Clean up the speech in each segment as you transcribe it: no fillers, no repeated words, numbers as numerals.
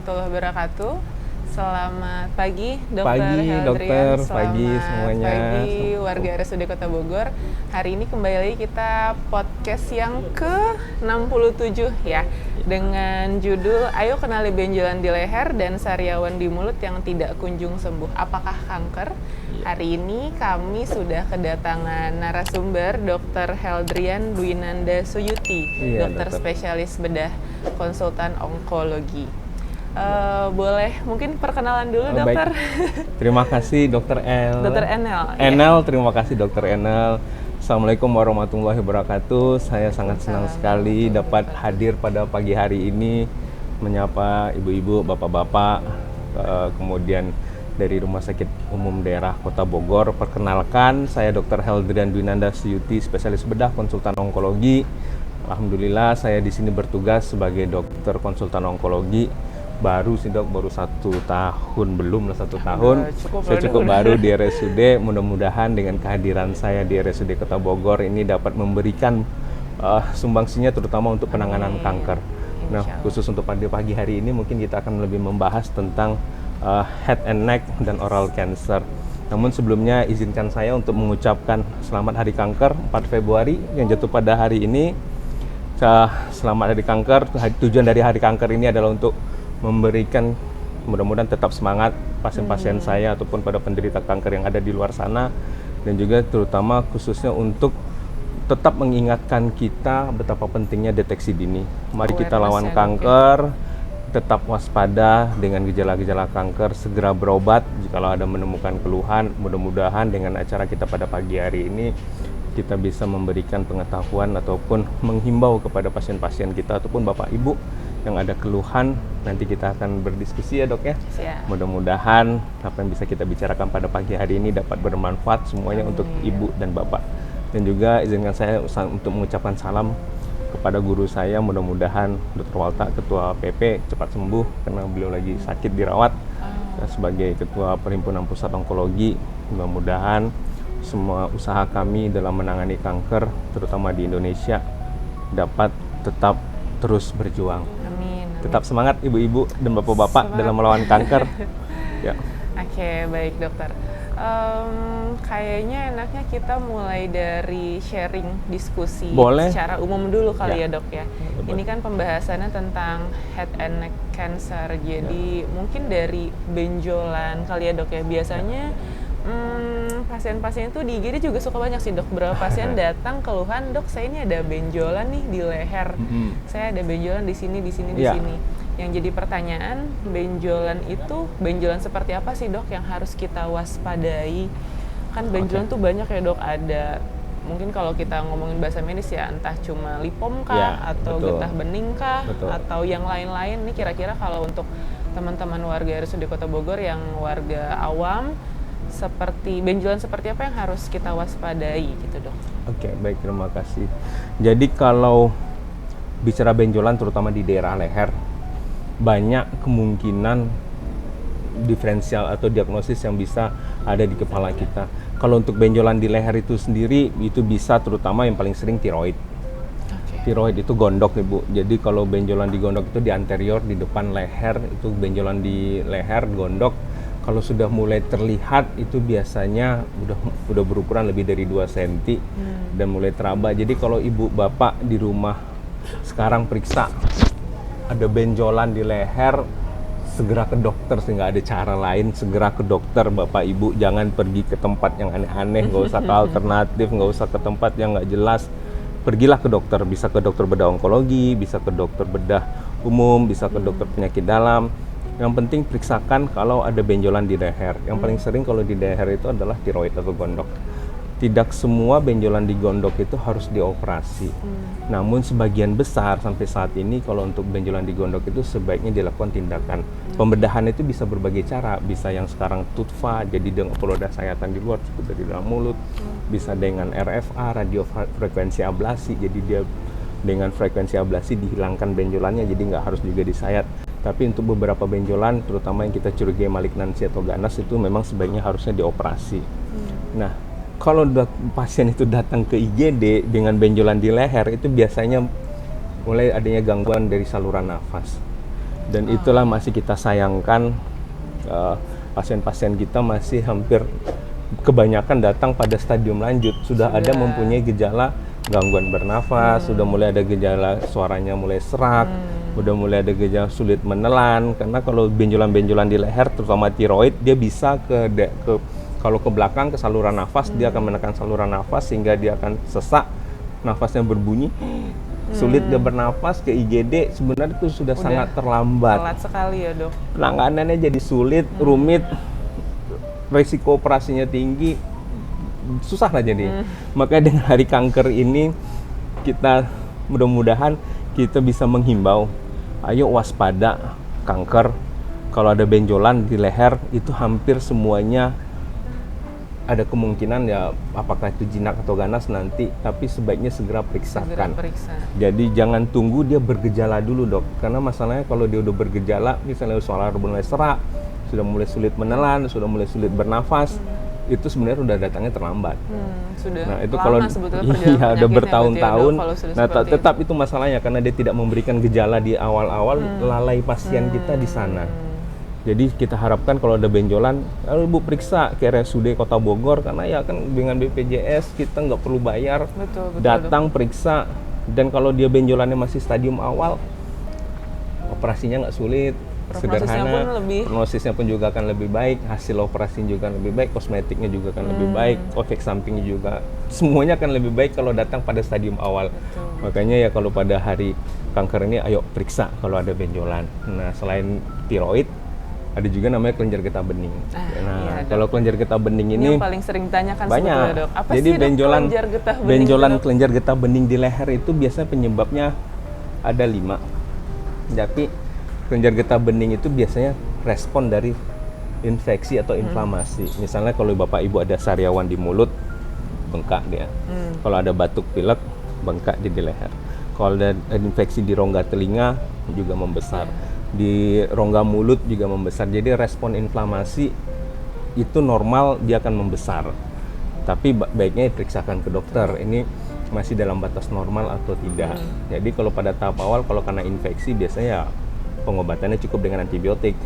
warahmatullahi wabarakatuh. Selamat pagi, Dokter Pagi, Heldrian. dokter. Selamat Pagi semuanya. pagi, warga RSUD Kota Bogor. Hari ini kembali lagi kita podcast yang ke-67 ya, dengan judul Ayo Kenali Benjolan di Leher dan Sariawan di Mulut yang Tidak Kunjung Sembuh. Apakah kanker? Hari ini kami sudah kedatangan narasumber Dr. Heldrian Dwinanda Suyuti, dokter spesialis bedah konsultan onkologi. Boleh mungkin perkenalan dulu, dokter. Terima kasih Dokter El. Dokter Enel. Enel, terima kasih Dokter Enel. Assalamualaikum warahmatullahi wabarakatuh. Saya sangat senang sekali dapat hadir pada pagi hari ini menyapa ibu-ibu, bapak-bapak, kemudian dari Rumah Sakit Umum Daerah Kota Bogor. Perkenalkan, saya Dr. Heldrian Dwinanda Suyuti, spesialis bedah konsultan onkologi. Alhamdulillah saya di sini bertugas sebagai dokter konsultan onkologi. Baru sih dok, baru 1 tahun, belum lah 1 tahun. Saya cukup baru di RSUD. Mudah-mudahan dengan kehadiran saya di RSUD Kota Bogor ini dapat memberikan sumbangsinya terutama untuk penanganan kanker. Nah, khusus untuk pada pagi hari ini mungkin kita akan lebih membahas tentang head and neck dan oral cancer. Namun sebelumnya izinkan saya untuk mengucapkan selamat Hari Kanker 4 Februari yang jatuh pada hari ini. Selamat Hari Kanker. Tujuan dari Hari Kanker ini adalah untuk memberikan, mudah-mudahan tetap semangat pasien-pasien saya ataupun pada penderita kanker yang ada di luar sana, dan juga terutama khususnya untuk tetap mengingatkan kita betapa pentingnya deteksi dini. Mari kita lawan kanker, tetap waspada dengan gejala-gejala kanker, segera berobat jikalau ada menemukan keluhan. Mudah-mudahan dengan acara kita pada pagi hari ini kita bisa memberikan pengetahuan ataupun menghimbau kepada pasien-pasien kita ataupun bapak ibu yang ada keluhan. Nanti kita akan berdiskusi ya dok ya. Mudah-mudahan apa yang bisa kita bicarakan pada pagi hari ini dapat bermanfaat semuanya untuk ibu dan bapak. Dan juga izinkan saya untuk mengucapkan salam kepada guru saya, mudah-mudahan Dr. Walta, Ketua PP, cepat sembuh karena beliau lagi sakit dirawat. Sebagai Ketua Perhimpunan Pusat Onkologi, mudah-mudahan semua usaha kami dalam menangani kanker terutama di Indonesia dapat tetap terus berjuang. Amin. Tetap semangat ibu-ibu dan bapak-bapak dalam melawan kanker. Ya. Oke, baik dokter. Kayaknya enaknya kita mulai dari sharing diskusi secara umum dulu kali ya dok ya. Ini kan pembahasannya tentang head and neck cancer. Jadi mungkin dari benjolan kali ya dok ya. Biasanya pasien-pasien itu di IGD juga suka banyak sih dok. Berapa pasien datang keluhan, dok saya ini ada benjolan nih di leher, saya ada benjolan di sini, di sini, di sini. Yang jadi pertanyaan, benjolan itu benjolan seperti apa sih dok yang harus kita waspadai? Kan benjolan tuh banyak ya dok, ada mungkin kalau kita ngomongin bahasa medis ya entah cuma lipom kah, atau getah bening kah, atau yang lain-lain. Ini kira-kira kalau untuk teman-teman warga RSUD Kota Bogor yang warga awam, seperti benjolan seperti apa yang harus kita waspadai gitu dok? Oke, baik, terima kasih. Jadi kalau bicara benjolan terutama di daerah leher, banyak kemungkinan diferensial atau diagnosis yang bisa ada di kepala kita. Kalau untuk benjolan di leher itu sendiri, itu bisa terutama yang paling sering tiroid. Tiroid itu gondok ibu. Jadi kalau benjolan di gondok itu di anterior, di depan leher, itu benjolan di leher gondok. Kalau sudah mulai terlihat itu biasanya udah berukuran lebih dari 2 cm dan mulai teraba. Jadi kalau ibu bapak di rumah sekarang periksa ada benjolan di leher, segera ke dokter, sehingga ada cara lain, segera ke dokter bapak ibu. Jangan pergi ke tempat yang aneh-aneh, nggak usah ke alternatif, nggak usah ke tempat yang nggak jelas. Pergilah ke dokter, bisa ke dokter bedah onkologi, bisa ke dokter bedah umum, bisa ke dokter penyakit dalam. Yang penting periksakan kalau ada benjolan di leher. Yang paling sering kalau di leher itu adalah tiroid atau gondok. Tidak semua benjolan di gondok itu harus dioperasi. Namun sebagian besar sampai saat ini kalau untuk benjolan di gondok itu sebaiknya dilakukan tindakan. Pembedahan itu bisa berbagai cara. Bisa yang sekarang TUTFA, jadi dengan poluda sayatan di luar cukup dari dalam mulut. Bisa dengan RFA, radio frekuensi ablasi. Jadi dia dengan frekuensi ablasi dihilangkan benjolannya, jadi nggak harus juga disayat. Tapi untuk beberapa benjolan, terutama yang kita curigai malignansi atau ganas, itu memang sebaiknya harusnya dioperasi. Nah, kalau pasien itu datang ke IGD dengan benjolan di leher, itu biasanya mulai adanya gangguan dari saluran nafas. Dan itulah masih kita sayangkan, pasien-pasien kita masih hampir kebanyakan datang pada stadium lanjut, sudah ada mempunyai gejala gangguan bernafas, sudah mulai ada gejala suaranya mulai serak, udah mulai ada gejala sulit menelan, karena kalau benjolan-benjolan di leher terutama tiroid dia bisa kalau ke belakang ke saluran nafas, dia akan menekan saluran nafas sehingga dia akan sesak, nafasnya berbunyi, sulit dia bernafas, ke IGD sebenarnya itu sudah sangat terlambat. Telat sekali ya dok. Penanganannya jadi sulit, rumit, risiko operasinya tinggi, susah lah jadi. Makanya dengan Hari Kanker ini kita mudah-mudahan kita bisa menghimbau, ayo waspada kanker. Kalau ada benjolan di leher itu hampir semuanya ada kemungkinan ya, apakah itu jinak atau ganas nanti, tapi sebaiknya segera periksakan. Jadi jangan tunggu dia bergejala dulu dok, karena masalahnya kalau dia udah bergejala, misalnya suara mulai serak, sudah mulai sulit menelan, sudah mulai sulit bernafas, itu sebenarnya udah datangnya terlambat. Nah itu kalau iya udah bertahun-tahun, nah tetap itu masalahnya karena dia tidak memberikan gejala di awal-awal, lalai pasien kita di sana. Jadi kita harapkan kalau ada benjolan, ibu periksa ke RSUD Kota Bogor, karena ya kan dengan BPJS kita nggak perlu bayar, datang periksa, dan kalau dia benjolannya masih stadium awal, operasinya nggak sulit, sederhana, prognosisnya pun juga akan lebih baik, hasil operasi juga lebih baik, kosmetiknya juga akan lebih baik, efek sampingnya juga, semuanya akan lebih baik kalau datang pada stadium awal. Makanya ya kalau pada Hari Kanker ini ayo periksa kalau ada benjolan. Nah selain tiroid, ada juga namanya kelenjar getah bening. Nah, iya, kalau kelenjar getah bening ini yang paling sering ditanyakan banyak. Dok. Apa jadi sih benjolan kelenjar getah bening di leher itu biasanya penyebabnya ada 5. Tapi kelenjar getah bening itu biasanya respon dari infeksi atau inflamasi. Misalnya kalau Bapak Ibu ada sariawan di mulut, bengkak dia. Kalau ada batuk pilek, bengkak di leher. Kalau ada infeksi di rongga telinga juga membesar. Di rongga mulut juga membesar. Jadi respon inflamasi itu normal, dia akan membesar. Tapi baiknya diperiksakan ke dokter. Ini masih dalam batas normal atau tidak. Jadi kalau pada tahap awal kalau kena infeksi biasanya ya pengobatannya cukup dengan antibiotik.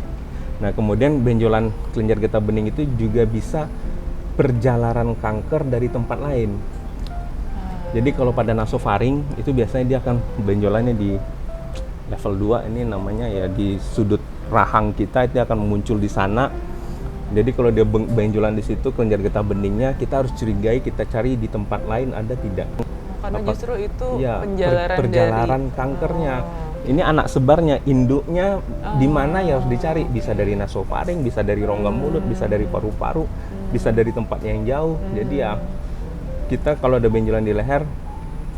Nah kemudian benjolan kelenjar getah bening itu juga bisa perjalanan kanker dari tempat lain. Jadi kalau pada nasofaring itu biasanya dia akan benjolannya di level 2, ini namanya ya di sudut rahang kita, itu akan muncul di sana. Jadi kalau dia benjolan di situ kelenjar getah beningnya, kita harus curigai, kita cari di tempat lain ada tidak. Karena justru itu ya, penjalanan dari kankernya. Ini anak sebarnya, induknya di mana ya harus dicari. Bisa dari nasofaring, bisa dari rongga mulut, bisa dari paru-paru, bisa dari tempat yang jauh. Jadi ya kita kalau ada benjolan di leher,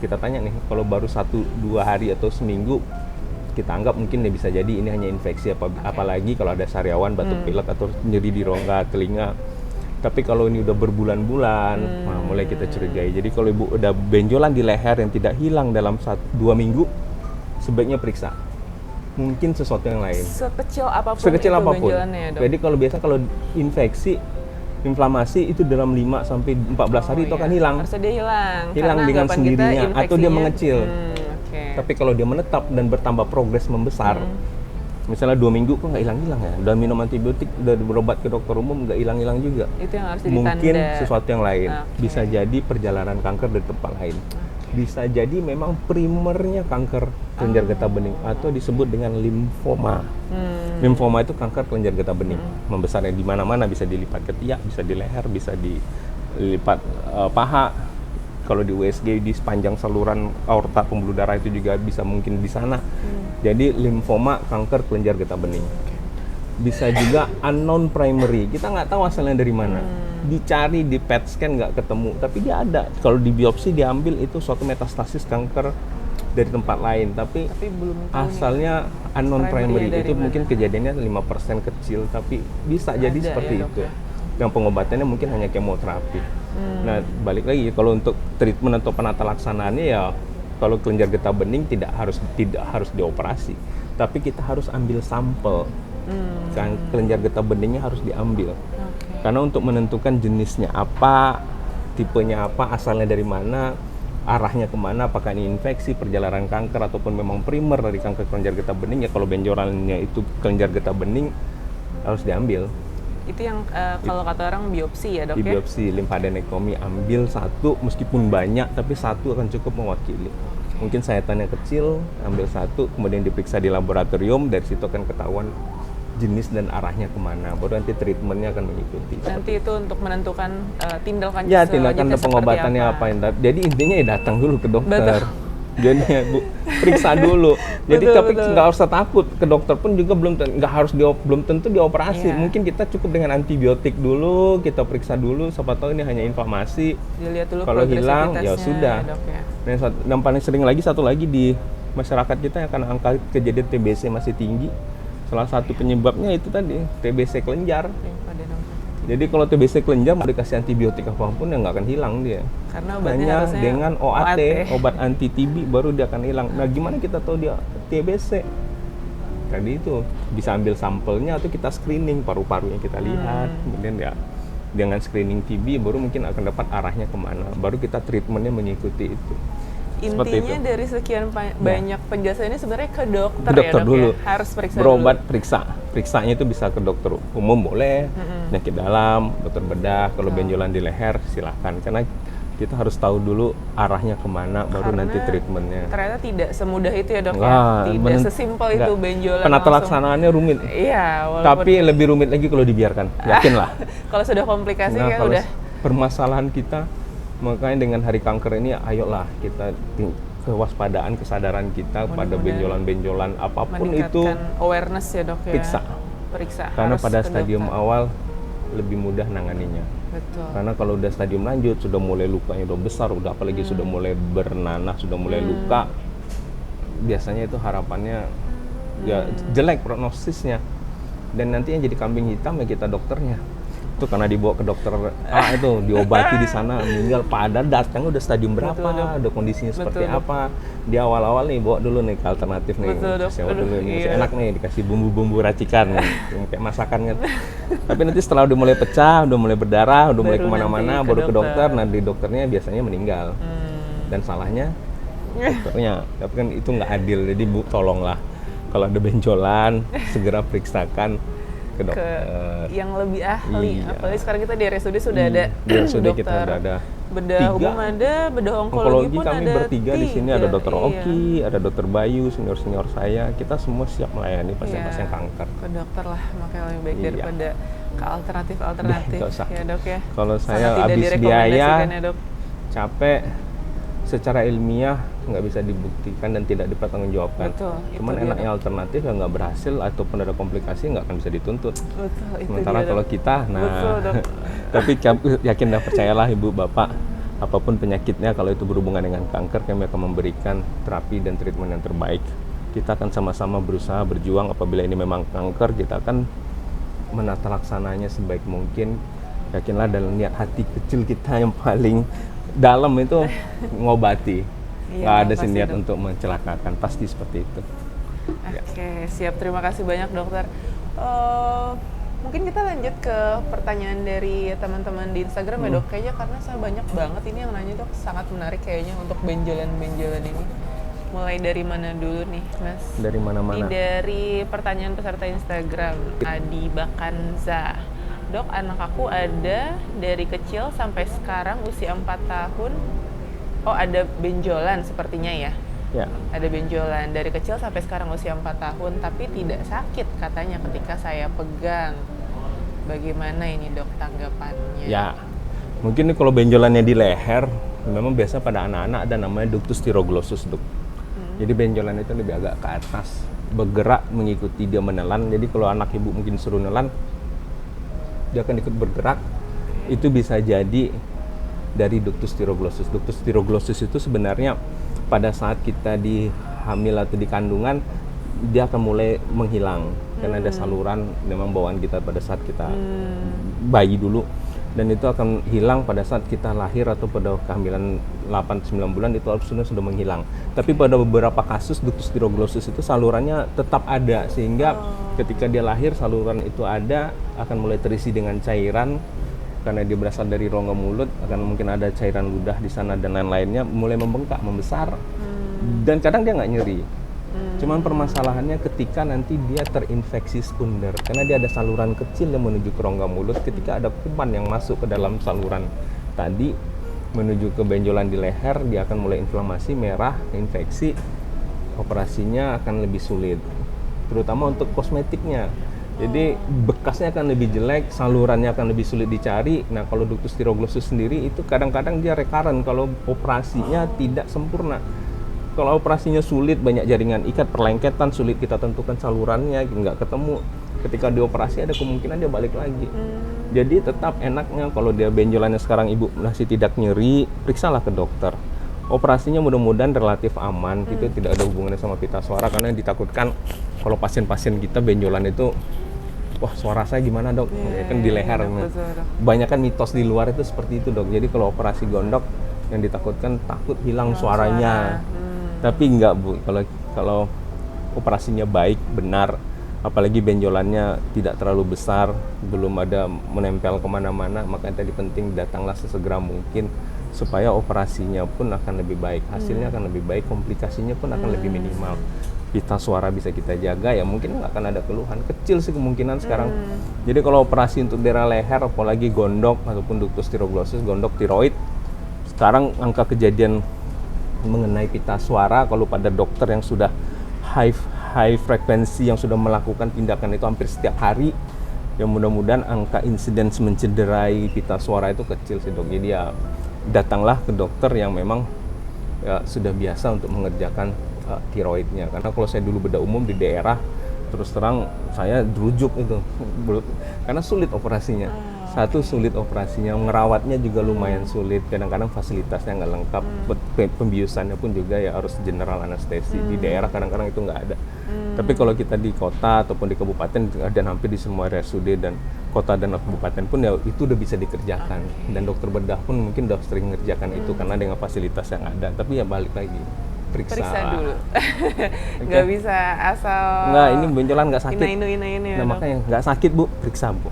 kita tanya nih, kalau baru 1-2 hari atau seminggu, kita anggap mungkin bisa jadi ini hanya infeksi, apalagi kalau ada sariawan, batuk pilek atau nyeri di rongga telinga. Tapi kalau ini udah berbulan-bulan, nah mulai kita curigai. Jadi kalau ibu udah benjolan di leher yang tidak hilang dalam 1-2 minggu, sebaiknya periksa. Mungkin sesuatu yang lain. Sekecil apapun benjolannya, dok. Jadi kalau biasa kalau infeksi, inflamasi itu dalam 5-14 hari itu akan hilang. Harusnya dia hilang dengan sendirinya atau dia mengecil. Tapi kalau dia menetap dan bertambah progres membesar, misalnya 2 minggu kok nggak hilang-hilang ya, udah minum antibiotik, udah berobat ke dokter umum nggak hilang-hilang juga, itu yang harus jadi mungkin tanda. Sesuatu yang lain. Bisa jadi perjalanan kanker dari tempat lain. Bisa jadi memang primernya kanker kelenjar getah bening atau disebut dengan limfoma. Limfoma itu kanker kelenjar getah bening, membesarnya di mana-mana, bisa dilipat ketiak, bisa di leher, bisa dilipat paha. Kalau di USG di sepanjang saluran aorta pembuluh darah itu juga bisa mungkin di sana. Jadi limfoma kanker kelenjar getah bening. Bisa juga unknown primary, kita nggak tahu asalnya dari mana. Dicari di PET scan nggak ketemu, tapi dia ada. Kalau di biopsi diambil itu suatu metastasis kanker dari tempat lain, tapi belum asalnya unknown primary itu mana? Mungkin kejadiannya 5% kecil, tapi bisa jadi seperti ya, itu. Yang pengobatannya mungkin hanya kemoterapi. Nah, balik lagi kalau untuk treatment atau penata laksanaannya ya kalau kelenjar getah bening tidak harus dioperasi, tapi kita harus ambil sampel. Kan kelenjar getah beningnya harus diambil. Karena untuk menentukan jenisnya apa, tipenya apa, asalnya dari mana, arahnya kemana, apakah ini infeksi, perjalanan kanker, ataupun memang primer dari kanker kelenjar getah bening. Ya kalau benjolannya itu kelenjar getah bening harus diambil. Itu yang kalau kata orang biopsi ya dok ya? Biopsi, limfadenektomi, ambil satu, meskipun banyak, tapi satu akan cukup mewakili. Mungkin sayatannya kecil, ambil satu, kemudian diperiksa di laboratorium, dari situ akan ketahuan jenis dan arahnya kemana, baru nanti treatmentnya akan mengikuti. Nanti itu untuk menentukan tindakan ya, tindakan pengobatannya apa yang jadi intinya ya datang dulu ke dokter. Jadi ya Bu, periksa dulu. Jadi tapi nggak usah takut, ke dokter pun juga belum harus belum tentu dioperasi. Mungkin kita cukup dengan antibiotik dulu, kita periksa dulu, siapa tahu ini hanya inflamasi. Dilihat dulu kalau hilang ya sudah. Dan paling sering lagi satu lagi di masyarakat kita yang karena angka kejadian TBC masih tinggi. Salah satu penyebabnya itu tadi TBC kelenjar. Jadi kalau TBC kelenjar mau dikasih antibiotik apapun ya nggak akan hilang dia. Karena hanya dengan OAT, obat anti TB baru dia akan hilang. Nah gimana kita tahu dia TBC? Tadi itu bisa ambil sampelnya atau kita screening paru-parunya kita lihat. Kemudian ya dengan screening TB baru mungkin akan dapat arahnya kemana. Baru kita treatmentnya mengikuti itu. Intinya dari sekian banyak penjelasan ini sebenarnya ke dokter ya dok dulu. Ya? Harus periksa berobat dulu. Periksanya itu bisa ke dokter umum boleh, penyakit dalam, dokter bedah, kalau benjolan di leher silahkan. Karena kita harus tahu dulu arahnya kemana, baru nanti treatmentnya. Ternyata tidak semudah itu ya dok ya? Tidak sesimpel itu benjolan penata laksanaannya rumit. Iya, tapi lebih rumit lagi kalau dibiarkan, yakinlah. Kalau sudah komplikasi ya udah. Permasalahan kita, makanya dengan Hari Kanker ini ayolah kita kewaspadaan, kesadaran kita pada benjolan-benjolan apapun itu, awareness ya dok ya. Periksa. Karena pada stadium awal lebih mudah nanganinya. Betul. Karena kalau udah stadium lanjut, sudah mulai lukanya udah besar, udah apalagi sudah mulai bernanah, sudah mulai luka, biasanya itu harapannya ya jelek prognosisnya. Dan nanti yang jadi kambing hitam ya kita dokternya. Itu karena dibawa ke dokter A itu diobati di sana meninggal, padahal datang udah stadium berapa, udah kondisinya seperti apa. Di awal-awal nih bawa dulu nih ke alternatif nih, sewa dulu nih, masih enak nih dikasih bumbu-bumbu racikan nih, kayak masakan kan. Tapi nanti setelah udah mulai pecah, udah mulai berdarah, udah mulai kemana-mana, baru ke dokter. Nah di dokternya biasanya meninggal. Dan salahnya dokternya, tapi kan itu nggak adil. Jadi Bu tolonglah kalau ada benjolan segera periksakan ke dokter yang lebih ahli. Apalagi sekarang kita di RSUD sudah ada RSUD dokter. kita udah ada bedah umum ada, bedah onkologi pun kami ada. Bertiga di sini, ada dokter Oki, ada dokter Bayu, senior saya. Kita semua siap melayani pasien-pasien kanker. Ke dokter lah, makanya lebih baik daripada ke alternatif ya dok ya. Kalau saya habis biaya, capek, secara ilmiah nggak bisa dibuktikan dan tidak dipertanggungjawabkan. Cuman enaknya alternatif yang nggak berhasil ataupun ada komplikasi nggak akan bisa dituntut. Sementara kalau kita, tapi yakin dan percayalah ibu bapak, apapun penyakitnya kalau itu berhubungan dengan kanker, kami akan memberikan terapi dan treatment yang terbaik. Kita akan sama-sama berusaha berjuang. Apabila ini memang kanker, kita akan menata laksananya sebaik mungkin. Yakinlah dalam niat hati kecil kita yang paling dalam itu ngobati. Nggak ada sih niat untuk mencelakakan, pasti seperti itu. Oke, siap. Terima kasih banyak dokter. Mungkin kita lanjut ke pertanyaan dari teman-teman di Instagram ya dok. Kayaknya karena saya banyak banget ini yang nanya dok, sangat menarik kayaknya untuk benjolan-benjolan ini. Mulai dari mana dulu nih mas? Dari mana-mana? Ini dari pertanyaan peserta Instagram, Adi Bakanza. Dok, anak aku ada dari kecil sampai sekarang usia 4 tahun. Oh, ada benjolan sepertinya ya? Ya. Ada benjolan dari kecil sampai sekarang usia 4 tahun, tapi tidak sakit katanya ketika saya pegang. Bagaimana ini dok tanggapannya? Ya, mungkin kalau benjolannya di leher, memang biasa pada anak-anak ada namanya ductus thiroglossus dok. Jadi benjolan itu lebih agak ke atas, bergerak mengikuti dia menelan. Jadi kalau anak ibu mungkin suruh nelan, dia akan ikut bergerak. Itu bisa jadi dari ductus thiroglossus. Ductus thiroglossus itu sebenarnya pada saat kita di hamil atau di kandungan dia akan mulai menghilang karena ada saluran memang bawaan kita pada saat kita bayi dulu, dan itu akan hilang pada saat kita lahir atau pada kehamilan 8-9 bulan itu sudah menghilang. Tapi pada beberapa kasus ductus thiroglossus itu salurannya tetap ada sehingga ketika dia lahir saluran itu ada akan mulai terisi dengan cairan karena dia berasal dari rongga mulut, akan mungkin ada cairan ludah di sana dan lain-lainnya, mulai membengkak, membesar. Dan kadang dia nggak nyeri. Cuman permasalahannya ketika nanti dia terinfeksi sekunder, karena dia ada saluran kecil yang menuju ke rongga mulut. Ketika ada kuman yang masuk ke dalam saluran tadi menuju ke benjolan di leher, dia akan mulai inflamasi, merah, infeksi. Operasinya akan lebih sulit, terutama untuk kosmetiknya. Jadi bekasnya akan lebih jelek, salurannya akan lebih sulit dicari. Nah, kalau ductus thiroglossus sendiri itu kadang-kadang dia recurrent kalau operasinya tidak sempurna. Kalau operasinya sulit, banyak jaringan ikat, perlengketan, sulit kita tentukan salurannya, nggak ketemu. Ketika dioperasi ada kemungkinan dia balik lagi. Jadi tetap enaknya kalau dia benjolannya sekarang ibu masih tidak nyeri, periksalah ke dokter. Operasinya mudah-mudahan relatif aman, gitu, tidak ada hubungannya sama pita suara, karena yang ditakutkan kalau pasien-pasien kita benjolan itu, wah suara saya gimana dok? Ya kan di leher. Banyak kan mitos di luar itu seperti itu dok. Jadi kalau operasi gondok yang ditakutkan takut hilang suaranya. Tapi enggak Bu, kalau operasinya baik, benar, apalagi benjolannya tidak terlalu besar, belum ada menempel kemana-mana, makanya tadi penting datanglah sesegera mungkin supaya operasinya pun akan lebih baik, hasilnya akan lebih baik, komplikasinya pun akan lebih minimal. Pita suara bisa kita jaga, ya mungkin nggak akan ada keluhan, kecil sih kemungkinan sekarang. Jadi kalau operasi untuk daerah leher, apalagi gondok ataupun ductus thiroglossus, gondok tiroid, sekarang angka kejadian mengenai pita suara kalau pada dokter yang sudah high frekuensi yang sudah melakukan tindakan itu hampir setiap hari, ya mudah-mudahan angka insiden mencederai pita suara itu kecil sih dok. Jadi ya datanglah ke dokter yang memang ya, sudah biasa untuk mengerjakan tiroidnya. Karena kalau saya dulu bedah umum di daerah, terus terang saya rujuk itu karena sulit operasinya. Satu, sulit operasinya, ngerawatnya juga lumayan sulit, kadang-kadang fasilitasnya nggak lengkap, pembiusannya pun juga ya harus general anestesi. Di daerah kadang-kadang itu nggak ada. Tapi kalau kita di kota ataupun di kabupaten dan hampir di semua RSUD dan kota dan kabupaten pun ya itu udah bisa dikerjakan. Dan dokter bedah pun mungkin udah sering mengerjakan itu karena dengan fasilitas yang ada. Tapi ya balik lagi, periksa dulu. Nggak bisa asal. Nggak, ini benjolan nggak sakit. Ina, nah makanya nggak sakit Bu, periksa Bu.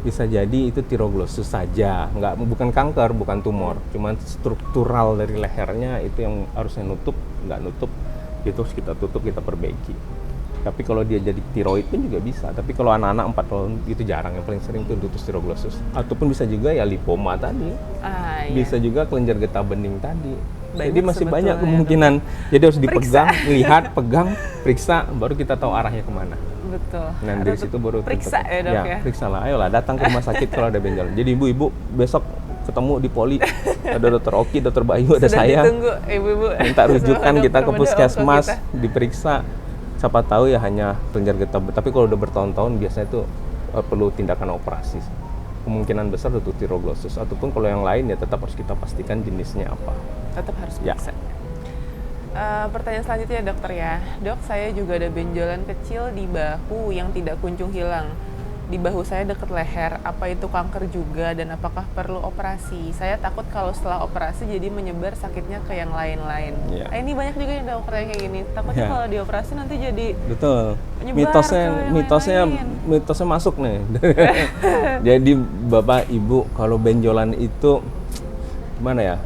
Bisa jadi itu thiroglossus saja, bukan kanker, bukan tumor, cuman struktural dari lehernya itu yang harusnya nutup, nggak nutup, itu harus kita tutup, kita perbaiki. Tapi kalau dia jadi tiroid pun juga bisa, tapi kalau anak-anak 4 tahun itu jarang, yang paling sering itu ductus thiroglossus. Ataupun bisa juga ya lipoma tadi, bisa juga kelenjar getah bening tadi. Jadi masih banyak kemungkinan, jadi harus dipegang, lihat, pegang, periksa, baru kita tahu arahnya kemana. Betul. Nah dari situ baru periksa ya dok ya. Periksa lah, ayolah datang ke rumah sakit kalau ada benjolan. Jadi ibu-ibu besok ketemu di poli, ada dokter Oki, dokter Bayu, ada saya. Ditunggu ibu-ibu. Minta rujukan kita ke puskesmas, diperiksa. Siapa tahu ya hanya kelenjar getah. Tapi kalau udah bertahun-tahun biasanya itu perlu tindakan operasi. Kemungkinan besar itu thiroglossus. Ataupun kalau yang lain ya tetap harus kita pastikan jenisnya apa. Tetap harus periksa. Pertanyaan selanjutnya dokter ya. Dok, saya juga ada benjolan kecil di bahu yang tidak kunjung hilang. Di bahu saya dekat leher, apa itu kanker juga dan apakah perlu operasi? Saya takut kalau setelah operasi jadi menyebar sakitnya ke yang lain-lain. Ini banyak juga yang dokter yang kayak gini. Takutnya kalau dioperasi nanti jadi mitosnya masuk nih. Jadi Bapak Ibu kalau benjolan itu gimana ya?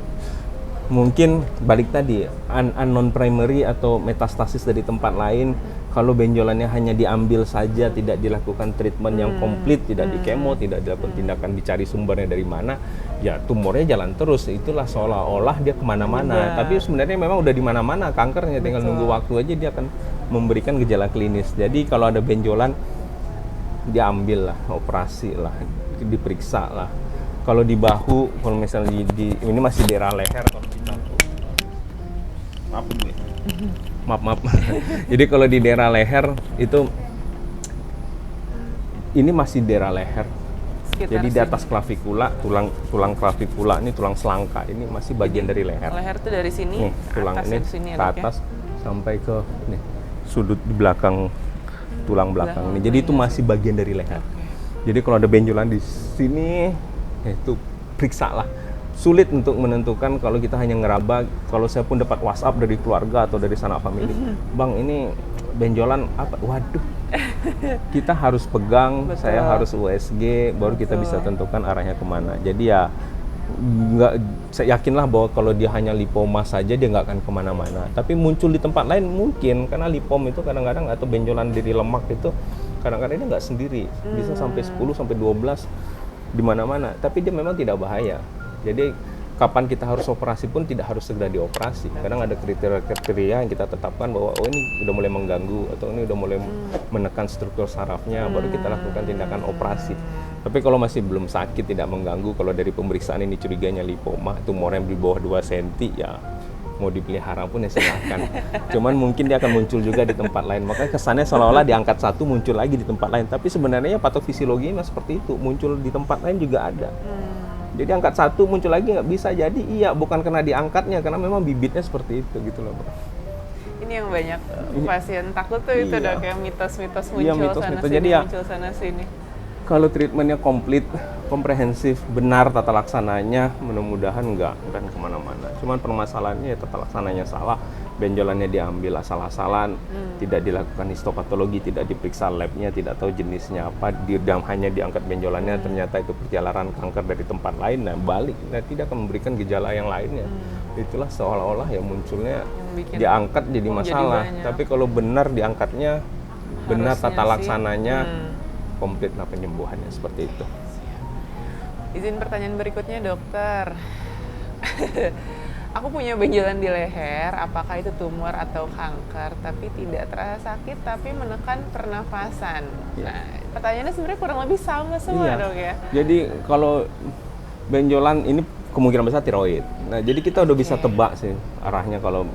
Mungkin balik tadi unknown primary atau metastasis dari tempat lain. Kalau benjolannya hanya diambil saja, tidak dilakukan treatment yang komplit, tidak dikemo, tidak dilakukan tindakan dicari sumbernya dari mana, ya tumornya jalan terus. Itulah seolah-olah dia kemana-mana. Tapi sebenarnya memang udah di mana-mana kankernya, tinggal nunggu waktu aja dia akan memberikan gejala klinis. Jadi kalau ada benjolan, diambil lah, operasi lah, diperiksa lah. Kalau di bahu, kalau misalnya ini masih daerah leher, kalau kita maaf. Jadi kalau di daerah leher itu ini masih daerah leher. Jadi di atas klavikula, tulang klavikula ini tulang selangka ini masih bagian dari leher. Leher itu dari sini, nih, tulang atas ini sini, ke atas sampai ke nih, sudut di belakang tulang belakang ini. Jadi itu masih bagian dari leher. Jadi kalau ada benjolan di sini, itu periksa lah. Sulit untuk menentukan kalau kita hanya ngeraba. Kalau saya pun dapat WhatsApp dari keluarga atau dari sanak famili, Bang ini benjolan apa? Waduh, kita harus pegang, Betul. saya harus USG, baru kita Betul. bisa tentukan arahnya kemana. Jadi ya nggak, saya yakinlah bahwa kalau dia hanya lipoma saja dia nggak akan kemana-mana. Tapi muncul di tempat lain mungkin, karena lipom itu kadang-kadang atau benjolan diri lemak itu kadang-kadang dia nggak sendiri, bisa sampai 10 sampai 12 di mana-mana. Tapi dia memang tidak bahaya. Jadi kapan kita harus operasi pun tidak harus segera dioperasi. Kadang ada kriteria yang kita tetapkan bahwa oh ini udah mulai mengganggu atau ini udah mulai menekan struktur sarafnya, baru kita lakukan tindakan operasi. Tapi kalau masih belum sakit, tidak mengganggu, kalau dari pemeriksaan ini curiganya lipoma, tumornya di bawah 2 cm, ya mau dipelihara pun ya silakan. Cuman mungkin dia akan muncul juga di tempat lain. Makanya kesannya seolah-olah diangkat satu muncul lagi di tempat lain. Tapi sebenarnya patofisiologinya seperti itu, muncul di tempat lain juga ada. Jadi angkat satu muncul lagi nggak bisa. Jadi iya, bukan karena diangkatnya, karena memang bibitnya seperti itu gitu loh, Bro. Ini yang banyak pasien takut tuh itu Iya. dok, yang mitos-mitos Iya, muncul mitos-mitos. sana sini, Jadi ya, muncul sana sini. kalau treatmentnya komplit, komprehensif, benar tata laksananya, mudah-mudahan nggak akan kemana-mana. Cuman permasalahannya ya tata laksananya salah, benjolannya diambil asal-asalan, tidak dilakukan histopatologi, tidak diperiksa labnya, tidak tahu jenisnya apa, hanya diangkat benjolannya, ternyata itu perjalanan kanker dari tempat lain, nah balik, nah tidak akan memberikan gejala yang lainnya. Itulah seolah-olah ya munculnya bikin diangkat jadi jadi masalah. banyak. Tapi kalau benar diangkatnya, benar Harusnya tata sih, laksananya, komplitlah penyembuhannya seperti itu. Izin pertanyaan berikutnya dokter. Aku punya benjolan di leher, apakah itu tumor atau kanker? Tapi tidak terasa sakit, tapi menekan pernafasan. Ya. Nah, pertanyaannya sebenarnya kurang lebih sama semua dok ya. Jadi kalau benjolan ini kemungkinan besar tiroid. Nah, jadi kita udah bisa tebak sih arahnya. Kalau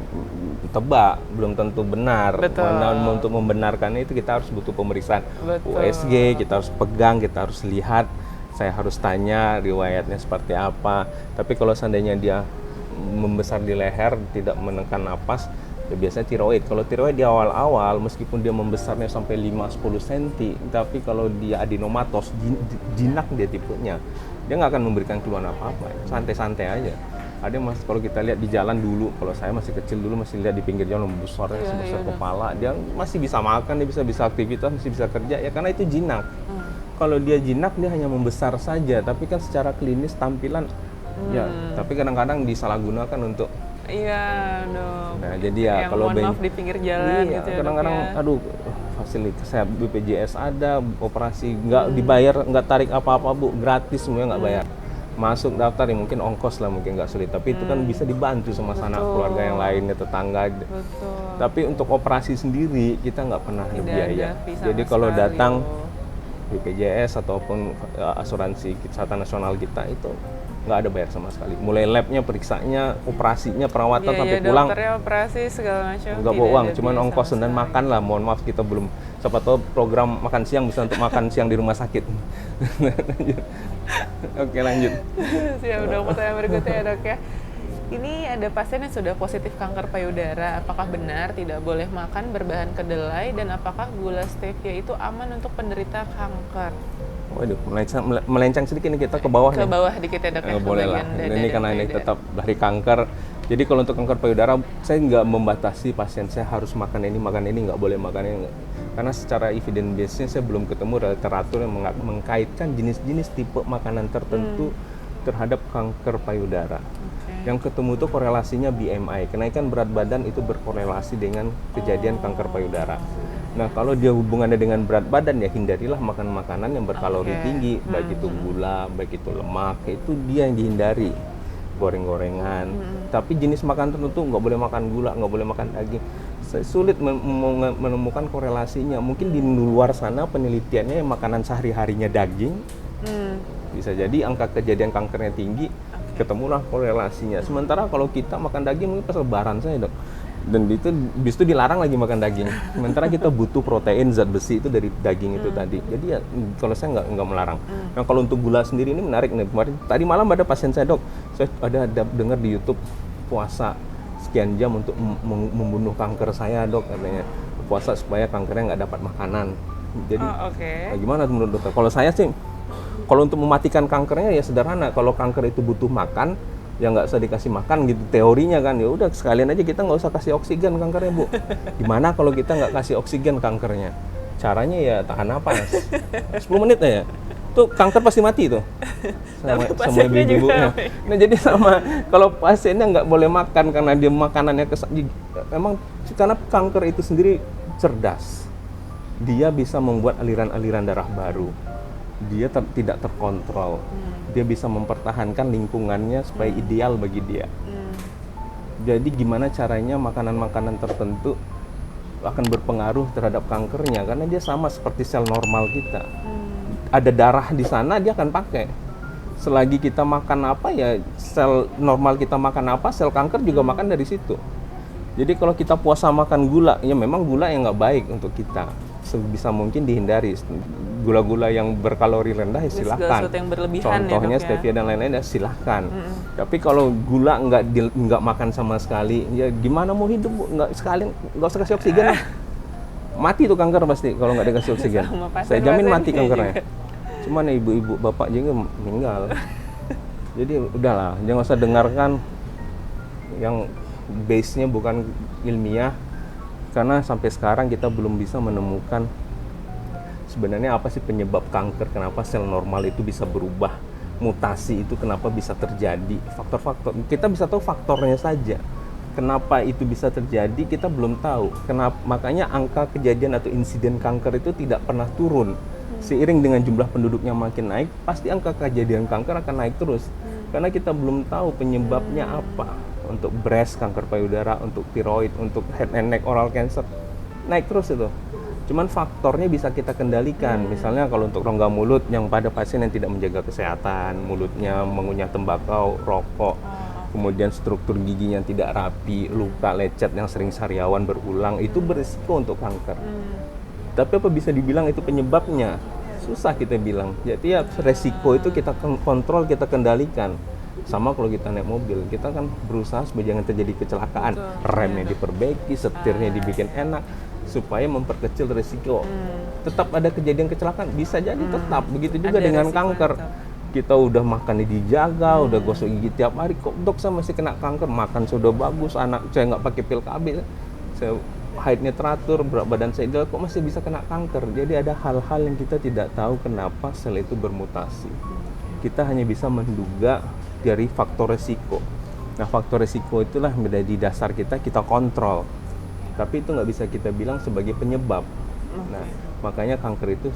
tebak belum tentu benar. Betul. Mana untuk membenarkannya itu kita harus butuh pemeriksaan Betul. USG, kita harus pegang, kita harus lihat. Saya harus tanya riwayatnya seperti apa. Tapi kalau seandainya dia membesar di leher, tidak menekan napas, ya biasanya tiroid. Kalau tiroid di awal-awal, meskipun dia membesarnya sampai 5-10 cm, tapi kalau dia adenomatos, jinak dia tipenya, dia nggak akan memberikan keluhan apa-apa, santai-santai aja. Ada mas, kalau kita lihat di jalan dulu, kalau saya masih kecil dulu masih lihat di pinggir jalan besarnya sebesar kepala, dia masih bisa makan, dia bisa aktivitas, masih bisa kerja, ya karena itu jinak. Kalau dia jinak, dia hanya membesar saja, tapi kan secara klinis tampilan, ya, tapi kadang-kadang disalahgunakan untuk. Iya dok. Nah, jadi ya yang kalau mohon maaf di pinggir jalan iya, gitu ya kadang-kadang dok ya. aduh, fasilitas saya BPJS ada, operasi nggak dibayar, nggak tarik apa-apa Bu, gratis semuanya nggak bayar. Masuk daftar ya mungkin ongkos lah, mungkin nggak sulit, tapi itu kan bisa dibantu sama sanak keluarga yang lainnya, tetangga. Betul. Tapi untuk operasi sendiri kita nggak pernah ada Tidak biaya. ada fee sama Jadi kalau sekali, datang loh. BPJS ataupun asuransi kesehatan nasional kita itu nggak ada bayar sama sekali. Mulai labnya, periksanya, operasinya, perawatan Iya, sampai iya, pulang dokternya operasi segala macam. nggak tidak bawa uang, ada cuman biaya ongkos sama dan sekali. makan lah. Mohon maaf kita belum, siapa tahu program makan siang bisa untuk makan siang di rumah sakit. Oke lanjut. Siap dok, pertanyaan berikutnya ya dok ya. Ini ada pasien yang sudah positif kanker payudara. Apakah benar tidak boleh makan berbahan kedelai, dan apakah gula stevia itu aman untuk penderita kanker? Waduh, melencang sedikit nih kita ke bawah Ke nih. bawah dikit ya dok ya. ke Boleh lah. bagian dada Ini dan karena ini payudara. tetap dari kanker. Jadi kalau untuk kanker payudara, saya nggak membatasi pasien saya harus makan ini, nggak boleh makan ini. Karena secara evidence base-nya saya belum ketemu literatur yang mengkaitkan jenis-jenis tipe makanan tertentu terhadap kanker payudara. Yang ketemu itu korelasinya BMI, kenaikan berat badan itu berkorelasi dengan kejadian kanker payudara. Nah, kalau dia hubungannya dengan berat badan, ya hindarilah makan makanan yang berkalori tinggi, baik itu gula, baik itu lemak, itu dia yang dihindari. Goreng-gorengan. Tapi jenis makan tertentu nggak boleh makan gula, nggak boleh makan daging. Saya sulit menemukan korelasinya. Mungkin di luar sana penelitiannya yang makanan sehari-harinya daging, bisa jadi angka kejadian kankernya tinggi, ketemulah korelasinya. Sementara kalau kita makan daging mungkin pas lebaran saya dok, dan itu bis itu dilarang lagi makan daging. Sementara kita butuh protein, zat besi itu dari daging itu tadi. Jadi ya kalau saya nggak melarang. Nah kalau untuk gula sendiri ini menarik nih. Kemarin tadi malam ada pasien saya dok, saya ada dengar di YouTube puasa sekian jam untuk membunuh kanker saya dok, katanya puasa supaya kankernya nggak dapat makanan. Jadi gimana menurut dokter? Kalau saya sih, kalau untuk mematikan kankernya ya sederhana. Kalau kanker itu butuh makan, ya nggak usah dikasih makan gitu teorinya kan, ya udah sekalian aja kita nggak usah kasih oksigen kankernya Bu. Gimana kalau kita nggak kasih oksigen kankernya? Caranya ya tahan napas 10 menit aja, tuh kanker pasti mati tuh sama ibu-ibunya. Nah jadi sama kalau pasiennya nggak boleh makan karena dia makanannya memang karena kanker itu sendiri cerdas, dia bisa membuat aliran-aliran darah baru, dia tidak terkontrol, dia bisa mempertahankan lingkungannya supaya ideal bagi dia. Jadi gimana caranya makanan-makanan tertentu akan berpengaruh terhadap kankernya, karena dia sama seperti sel normal kita. Ada darah di sana dia akan pakai. Selagi kita makan apa ya sel normal kita makan apa, sel kanker juga makan dari situ. Jadi kalau kita puasa makan gula, ya memang gula yang nggak baik untuk kita. Sebisa mungkin dihindari. Gula-gula yang berkalori rendah ya silahkan. Contohnya ya, stevia dan lain-lain ya silahkan. Tapi kalau gula nggak makan sama sekali, ya gimana mau hidup Bu? Nggak usah kasih oksigen lah. Mati tuh kanker pasti kalau nggak dikasih oksigen. Saya jamin mati kankernya. Cuman ibu-ibu bapak juga meninggal. Jadi udahlah, jangan usah dengarkan yang base-nya bukan ilmiah, karena sampai sekarang kita belum bisa menemukan sebenarnya apa sih penyebab kanker, kenapa sel normal itu bisa berubah, mutasi itu kenapa bisa terjadi, faktor-faktor. Kita bisa tahu faktornya saja. Kenapa itu bisa terjadi kita belum tahu. Kenapa, makanya angka kejadian atau insiden kanker itu tidak pernah turun. Seiring dengan jumlah penduduknya makin naik, pasti angka kejadian kanker akan naik terus. Karena kita belum tahu penyebabnya apa. Untuk breast, kanker payudara, untuk tiroid, untuk head and neck, oral cancer, naik terus itu. Cuman faktornya bisa kita kendalikan. Misalnya kalau untuk rongga mulut yang pada pasien yang tidak menjaga kesehatan, mulutnya mengunyah tembakau, rokok, kemudian struktur giginya tidak rapi, luka lecet yang sering sariawan berulang, itu berisiko untuk kanker. Tapi apa bisa dibilang itu penyebabnya? Susah kita bilang. Jadi ya resiko itu kita kontrol, kita kendalikan. Sama kalau kita naik mobil, kita kan berusaha supaya jangan terjadi kecelakaan. Remnya diperbaiki, setirnya dibikin enak, supaya memperkecil resiko. Tetap ada kejadian kecelakaan, bisa jadi tetap. Begitu juga ada dengan kanker. Kita udah makannya dijaga, udah gosok gigi tiap hari, kok dok saya masih kena kanker. Makan sudah bagus, anak saya nggak pakai pil KB, saya height-nya teratur, berat badan saya ideal, kok masih bisa kena kanker. Jadi ada hal-hal yang kita tidak tahu kenapa sel itu bermutasi. Kita hanya bisa menduga dari faktor resiko. Nah, faktor resiko itulah yang menjadi dasar kita kontrol. Tapi itu nggak bisa kita bilang sebagai penyebab. Nah, makanya kanker itu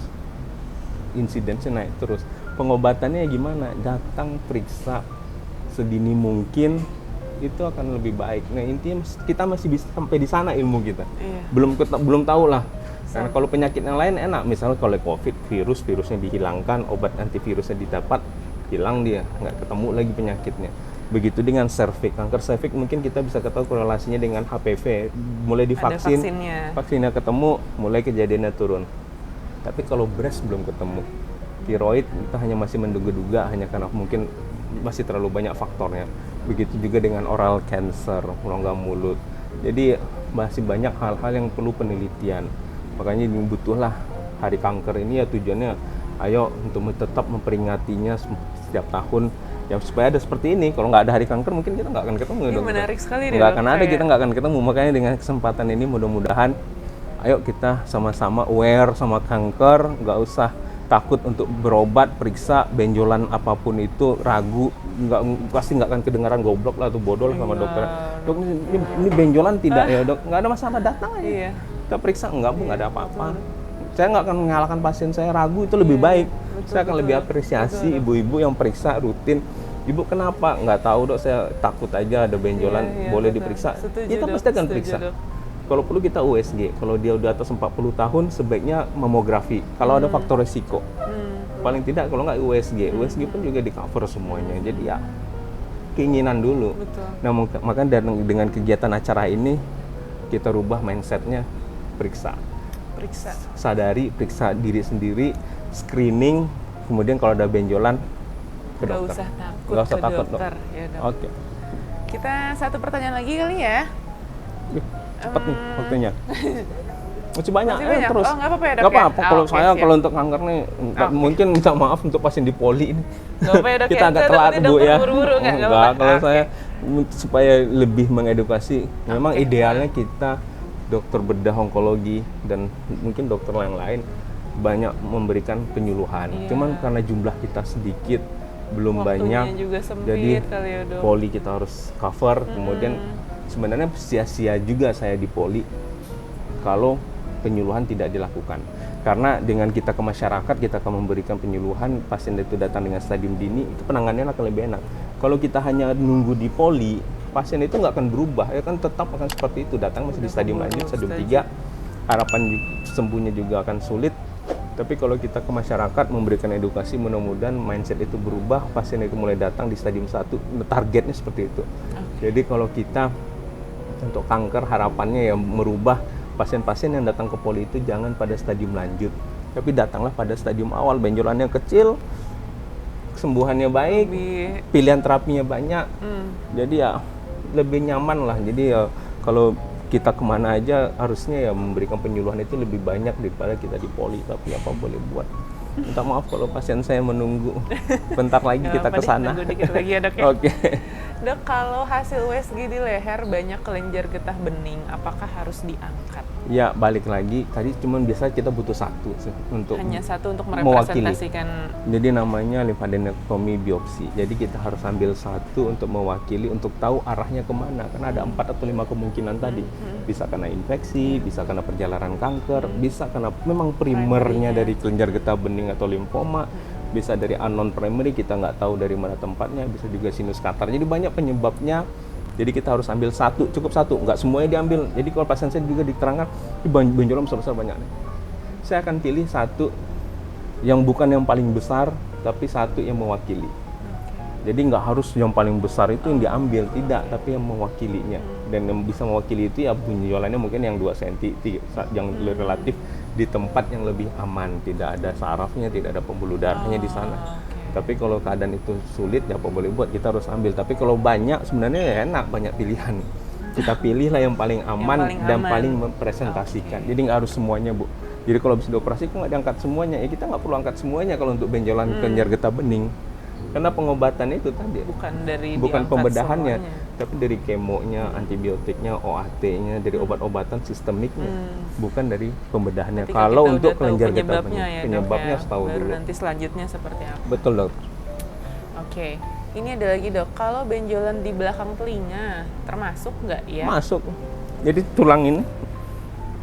insidennya naik terus. Pengobatannya gimana? Datang periksa sedini mungkin, itu akan lebih baik. Nah, intinya kita masih bisa sampai di sana ilmu kita. Belum tahu lah. Karena kalau penyakit yang lain enak, misalnya kalau COVID, virusnya dihilangkan, obat antivirusnya didapat, hilang dia, nggak ketemu lagi penyakitnya. Begitu dengan serviks, kanker serviks mungkin kita bisa ketahui korelasinya dengan HPV, mulai divaksin, vaksinnya ketemu, mulai kejadiannya turun. Tapi kalau breast belum ketemu, tiroid kita hanya masih menduga-duga, hanya karena mungkin masih terlalu banyak faktornya. Begitu juga dengan oral cancer, rongga mulut. Jadi masih banyak hal-hal yang perlu penelitian. Makanya butuhlah hari kanker ini ya tujuannya, ayo untuk tetap memperingatinya setiap tahun. Ya supaya ada seperti ini. Kalau nggak ada hari kanker mungkin kita nggak akan ketemu. Ini menarik sekali nggak akan ada, kita nggak akan ketemu. Makanya dengan kesempatan ini mudah-mudahan ayo kita sama-sama aware sama kanker, nggak usah takut untuk berobat, periksa benjolan apapun itu, ragu, pasti nggak akan kedengaran goblok lah atau bodoh lah sama dokter. Dok ini benjolan tidak ya dok? Nggak ada masalah, datang aja. Kita periksa, enggak Bu, nggak ada apa-apa. Saya nggak akan mengalahkan pasien saya ragu, itu lebih baik. Saya akan lebih apresiasi ibu-ibu yang periksa rutin. Ibu kenapa? Nggak tahu dok, saya takut aja ada benjolan, boleh diperiksa. Kita pasti akan periksa. Kalau perlu kita USG. Kalau dia udah atas 40 tahun sebaiknya mamografi. Kalau ada faktor resiko. Paling tidak kalau nggak USG. USG pun juga di cover semuanya. Jadi ya keinginan dulu. Nah makanya dengan kegiatan acara ini kita rubah mindsetnya, periksa. Sadari, periksa diri sendiri, screening, kemudian kalau ada benjolan ke dokter. Nggak usah takut dokter. Ya, dok. Oke. Kita satu pertanyaan lagi kali ya. Cepet nih waktunya. Masih banyak, Masih banyak? terus. Oh, nggak apa-apa ya, Dok, Nggak ya? apa-apa, kalau Oke, saya siap. kalau untuk kanker nih, mungkin minta maaf untuk pasien di poli ini. Nggak apa-apa ya, Dok, Kita ya? agak Saya telat takutnya Bu dokter ya. buru-buru, nggak Enggak, apa-apa. kalau Oke. saya supaya lebih mengedukasi, memang Oke. idealnya kita dokter bedah onkologi dan mungkin dokter yang lain banyak memberikan penyuluhan. Iya. Cuman karena jumlah kita sedikit, belum Waktunya banyak, juga sempit jadi kali ya, Dok. poli kita harus cover. Kemudian sebenarnya sia-sia juga saya di poli kalau penyuluhan tidak dilakukan. Karena dengan kita ke masyarakat, kita akan memberikan penyuluhan, pasien itu datang dengan stadium dini, itu penanganannya akan lebih enak. Kalau kita hanya nunggu di poli, pasien itu nggak akan berubah, ya kan tetap akan seperti itu, datang masih di stadium lanjut, stadium 3, harapan sembuhnya juga akan sulit. Tapi kalau kita ke masyarakat memberikan edukasi, mudah-mudahan mindset itu berubah, pasien itu mulai datang di stadium 1, targetnya seperti itu. Jadi kalau kita untuk kanker harapannya ya merubah pasien-pasien yang datang ke poli itu jangan pada stadium lanjut, tapi datanglah pada stadium awal, benjolannya kecil, kesembuhannya baik, pilihan terapinya banyak, jadi ya lebih nyaman lah. Jadi ya kalau kita kemana aja harusnya ya memberikan penyuluhan itu lebih banyak daripada kita di poli, tapi apa boleh buat. Minta maaf kalau pasien saya menunggu. Bentar lagi kita ke sana. Tunggu dikit lagi ya, Dok, ya. Oke. Dok, kalau hasil USG di leher banyak kelenjar getah bening, apakah harus diangkat? Ya balik lagi, tadi cuman biasa kita butuh satu sih untuk Hanya satu untuk mewakili. merepresentasikan. Jadi namanya lymphadenectomy biopsi. Jadi kita harus ambil satu untuk mewakili, untuk tahu arahnya kemana. Karena ada 4 atau 5 kemungkinan tadi. Bisa karena infeksi, bisa karena perjalanan kanker, bisa karena memang primernya dari kelenjar getah bening atau limfoma, bisa dari unknown primary, kita nggak tahu dari mana tempatnya, bisa juga sinus catar. Jadi banyak penyebabnya. Jadi kita harus ambil satu, cukup satu, nggak semuanya diambil. Jadi kalau pasien saya juga diterangkan, ini benjolan besar-besar banyak nih. Saya akan pilih satu yang bukan yang paling besar, tapi satu yang mewakili. Jadi nggak harus yang paling besar itu yang diambil, tidak, tapi yang mewakilinya. Dan yang bisa mewakili itu ya benjolannya mungkin yang 2 cm, yang relatif di tempat yang lebih aman, tidak ada sarafnya, tidak ada pembuluh darahnya di sana. Tapi kalau keadaan itu sulit, ya apa boleh buat, kita harus ambil. Tapi kalau banyak, sebenarnya ya enak, banyak pilihan. Kita pilihlah yang paling aman dan paling mempresentasikan. Jadi nggak harus semuanya, Bu. Jadi kalau bisa dioperasi, kok nggak diangkat semuanya? Ya kita nggak perlu angkat semuanya kalau untuk benjolan kelenjar getah bening. Karena pengobatannya itu tadi. Bukan pembedahannya, tapi dari kemonya, antibiotiknya, OAT-nya, dari obat-obatan sistemiknya. Bukan dari pembedahannya. Kalau untuk kelenjar getah bening, penyebabnya harus tahu baru dulu. nanti selanjutnya seperti apa. Betul, Dokter. Oke, ini ada lagi, Dok. Kalau benjolan di belakang telinga termasuk nggak ya? Masuk. Jadi tulang ini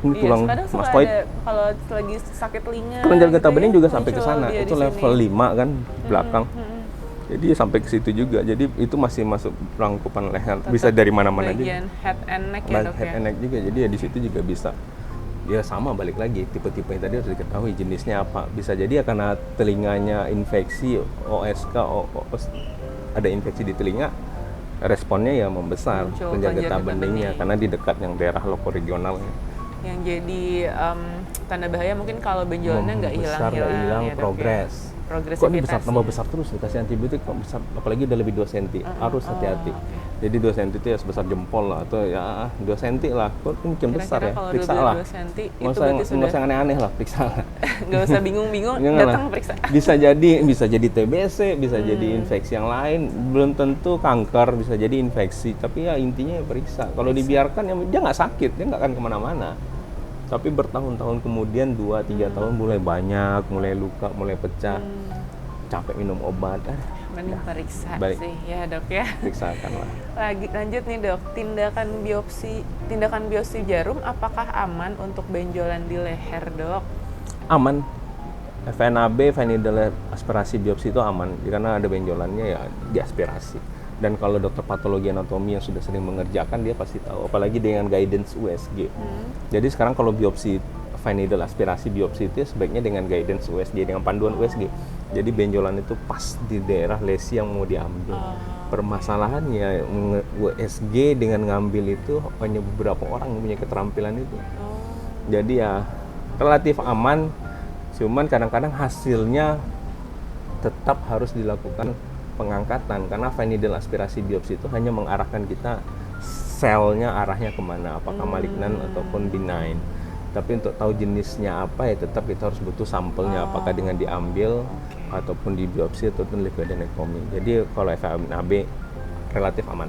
tulang kadang suka mastoid. ada kalau lagi sakit telinga. Kelenjar getah gitu bening ya, juga sampai ke muncul sana. dia Itu di level sini. 5 kan belakang. Jadi sampai ke situ juga. Jadi itu masih masuk rangkupan leher. Bisa dari mana-mana juga. Bagian head and neck ya, Dok, Head ya? and neck juga. Jadi ya di situ juga bisa. Ya sama, balik lagi tipe-tipe yang tadi harus diketahui jenisnya apa. Bisa jadi ya karena telinganya infeksi, OSK, ada infeksi di telinga, responnya ya membesar Muncul kelenjar kelenjar getah getah beningnya bening. karena di dekat yang daerah lokoregionalnya. Yang jadi tanda bahaya mungkin kalau benjolannya nggak Membesar, hilang-hilang nggak hilang, ya, Dok, progres. ya? Kok ini Progresivitas. besar, tambah besar terus, dikasih antibiotik kok besar, apalagi udah lebih 2 cm, harus hati-hati. Jadi 2 cm itu ya sebesar jempol lah, atau ya 2 cm lah, kok mungkin besar ya, Kalau periksa udah lah. 2 cm itu Nggak berarti usah sudah aneh-aneh lah, periksa lah. nggak usah bingung-bingung, Jangan datang lah. periksa. Bisa jadi TBC, bisa jadi infeksi yang lain, belum tentu kanker, bisa jadi infeksi, tapi ya intinya ya periksa. Kalau dibiarkan ya dia nggak sakit, dia nggak akan kemana-mana. Tapi bertahun-tahun kemudian 2-3 tahun mulai banyak, mulai luka, mulai pecah, capek minum obat, Mending periksa Baik. sih ya, Dok, ya. periksakan lah. Lanjut nih, Dok, tindakan biopsi jarum apakah aman untuk benjolan di leher, Dok? Aman. FNAB, needle aspirasi biopsi itu aman, karena ada benjolannya ya diaspirasi. Dan kalau dokter patologi anatomi yang sudah sering mengerjakan, dia pasti tahu, apalagi dengan guidance USG. Jadi sekarang kalau biopsi needle aspirasi biopsi itu sebaiknya dengan guidance USG, dengan panduan USG. Jadi benjolan itu pas di daerah lesi yang mau diambil. Permasalahannya USG dengan ngambil itu hanya beberapa orang yang punya keterampilan itu. Jadi ya relatif aman, cuman kadang-kadang hasilnya tetap harus dilakukan pengangkatan, karena needle aspirasi biopsi itu hanya mengarahkan kita selnya arahnya kemana, apakah malignan ataupun benign. Tapi untuk tahu jenisnya apa ya tetap kita harus butuh sampelnya, apakah dengan diambil ataupun di biopsi ataupun liquidenectomy. Jadi kalau FNAB relatif aman.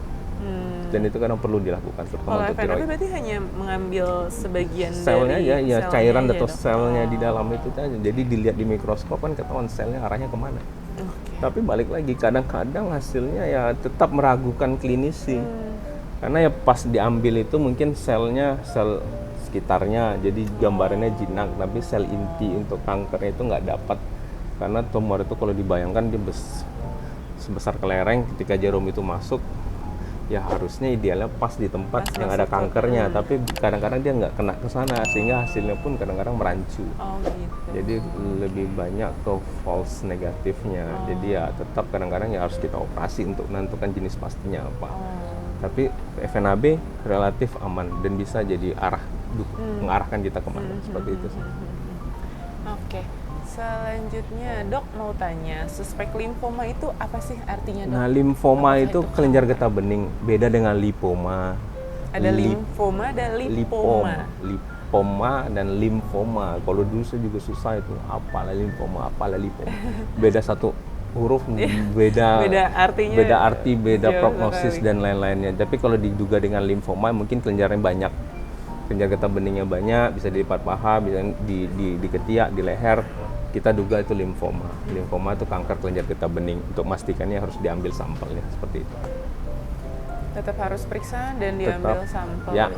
Dan itu kadang perlu dilakukan terutama Kalau untuk FNAB tiroid. berarti hanya mengambil sebagian Selnya dari ya selnya cairan aja, atau Dok? selnya di dalam itu aja. Jadi dilihat di mikroskop kan ketahuan selnya arahnya kemana. Tapi balik lagi kadang-kadang hasilnya ya tetap meragukan klinisi. Karena ya pas diambil itu mungkin selnya sel sekitarnya, jadi gambarannya jinak, tapi sel inti untuk kankernya itu nggak dapat. Karena tumor itu kalau dibayangkan dia sebesar kelereng, ketika jarum itu masuk, ya harusnya idealnya pas di tempat yang ada kankernya, tapi kadang-kadang dia nggak kena ke sana, sehingga hasilnya pun kadang-kadang merancu. Gitu. Jadi lebih banyak ke false negatifnya. Jadi ya tetap kadang-kadang ya harus kita operasi untuk menentukan jenis pastinya apa. Tapi FNAB relatif aman dan bisa jadi mengarahkan kita kemana, seperti itu sih. Oke. Selanjutnya, Dok mau tanya, suspek limfoma itu apa sih artinya, Dok? Nah, limfoma itu kelenjar getah bening, beda dengan lipoma. Ada limfoma, ada lipoma. Lipoma dan limfoma. Kalau dulu saya juga susah itu, apalah limfoma, apalah lipoma. Beda satu huruf, beda artinya, beda arti, beda jauh prognosis sekali. dan lain-lainnya. Tapi kalau diduga dengan limfoma, mungkin kelenjarnya banyak. Kelenjar getah beningnya banyak, bisa di lipat paha, bisa di ketiak, di leher. Kita duga itu limfoma. Limfoma itu kanker kelenjar getah bening. Untuk memastikannya harus diambil sampelnya, seperti itu. Tetap harus periksa dan diambil sampel. Ya.